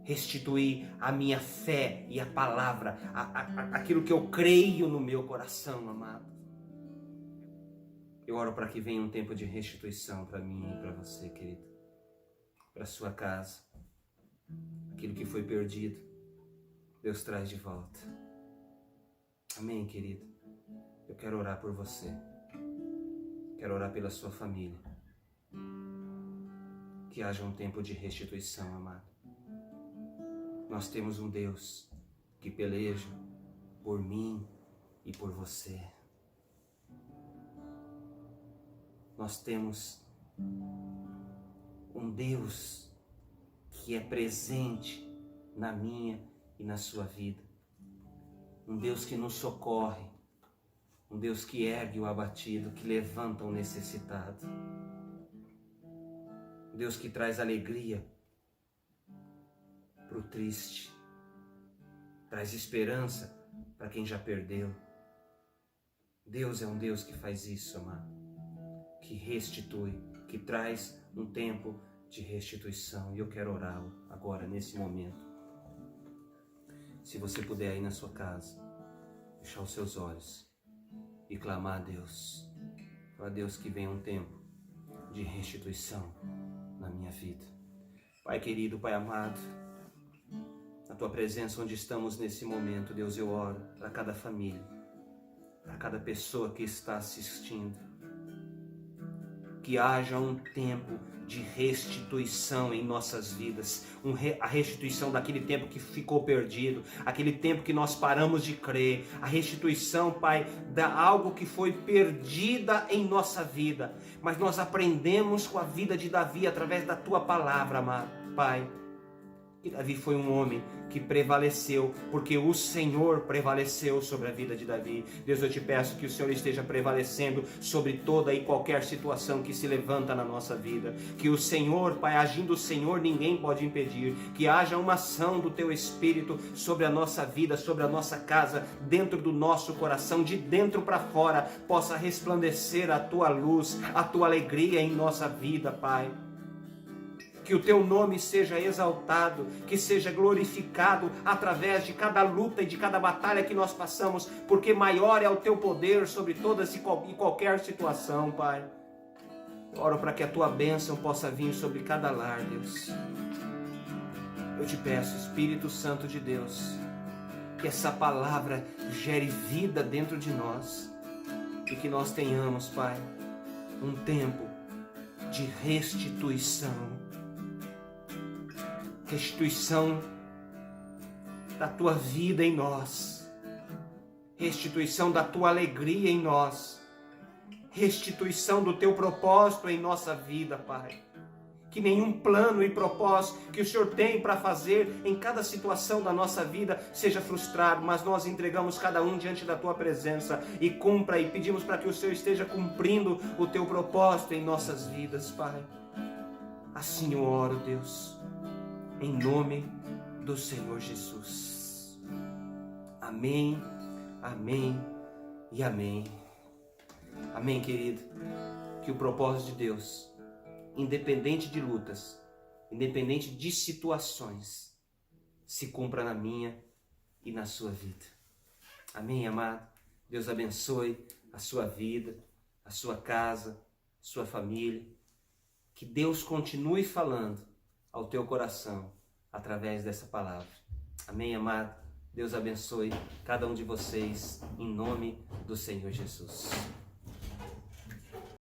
Restituir a minha fé e a palavra. Aquilo que eu creio no meu coração, amado. Eu oro para que venha um tempo de restituição para mim e para você, querido. Para a sua casa. Aquilo que foi perdido, Deus traz de volta. Amém, querido? Eu quero orar por você. Quero orar pela sua família. Que haja um tempo de restituição, amado. Nós temos um Deus que peleja por mim e por você. Nós temos um Deus que é presente na minha e na sua vida. Um Deus que nos socorre. Um Deus que ergue o abatido, que levanta o necessitado. Um Deus que traz alegria para o triste. Traz esperança para quem já perdeu. Deus é um Deus que faz isso, amado. Que restitui, que traz um tempo de restituição. E eu quero orá-lo agora, nesse momento. Se você puder aí na sua casa, fechar os seus olhos e clamar a Deus. Para Deus que venha um tempo de restituição na minha vida. Pai querido, Pai amado, na Tua presença onde estamos nesse momento, Deus, eu oro para cada família, para cada pessoa que está assistindo. Que haja um tempo de restituição em nossas vidas, a restituição daquele tempo que ficou perdido, aquele tempo que nós paramos de crer, a restituição, Pai, de algo que foi perdida em nossa vida, mas nós aprendemos com a vida de Davi através da Tua palavra, amado Pai. E Davi foi um homem que prevaleceu, porque o Senhor prevaleceu sobre a vida de Davi. Deus, eu te peço que o Senhor esteja prevalecendo sobre toda e qualquer situação que se levanta na nossa vida. Que o Senhor, Pai, agindo o Senhor, ninguém pode impedir. Que haja uma ação do Teu Espírito sobre a nossa vida, sobre a nossa casa, dentro do nosso coração, de dentro para fora, possa resplandecer a Tua luz, a Tua alegria em nossa vida, Pai. Que o Teu nome seja exaltado, que seja glorificado através de cada luta e de cada batalha que nós passamos, porque maior é o Teu poder sobre todas e qualquer situação, Pai. Eu oro para que a Tua bênção possa vir sobre cada lar, Deus. Eu te peço, Espírito Santo de Deus, que essa palavra gere vida dentro de nós e que nós tenhamos, Pai, um tempo de restituição. Restituição da Tua vida em nós, restituição da Tua alegria em nós, restituição do Teu propósito em nossa vida, Pai. Que nenhum plano e propósito que o Senhor tem para fazer em cada situação da nossa vida seja frustrado, mas nós entregamos cada um diante da Tua presença e cumpra, e pedimos para que o Senhor esteja cumprindo o Teu propósito em nossas vidas, Pai. Assim eu oro, Deus, em nome do Senhor Jesus. Amém, amém e amém. Amém, querido. Que o propósito de Deus, independente de lutas, independente de situações, se cumpra na minha e na sua vida. Amém, amado? Deus abençoe a sua vida, a sua casa, a sua família. Que Deus continue falando ao teu coração através dessa palavra. Amém, amado? Deus abençoe cada um de vocês, em nome do Senhor Jesus.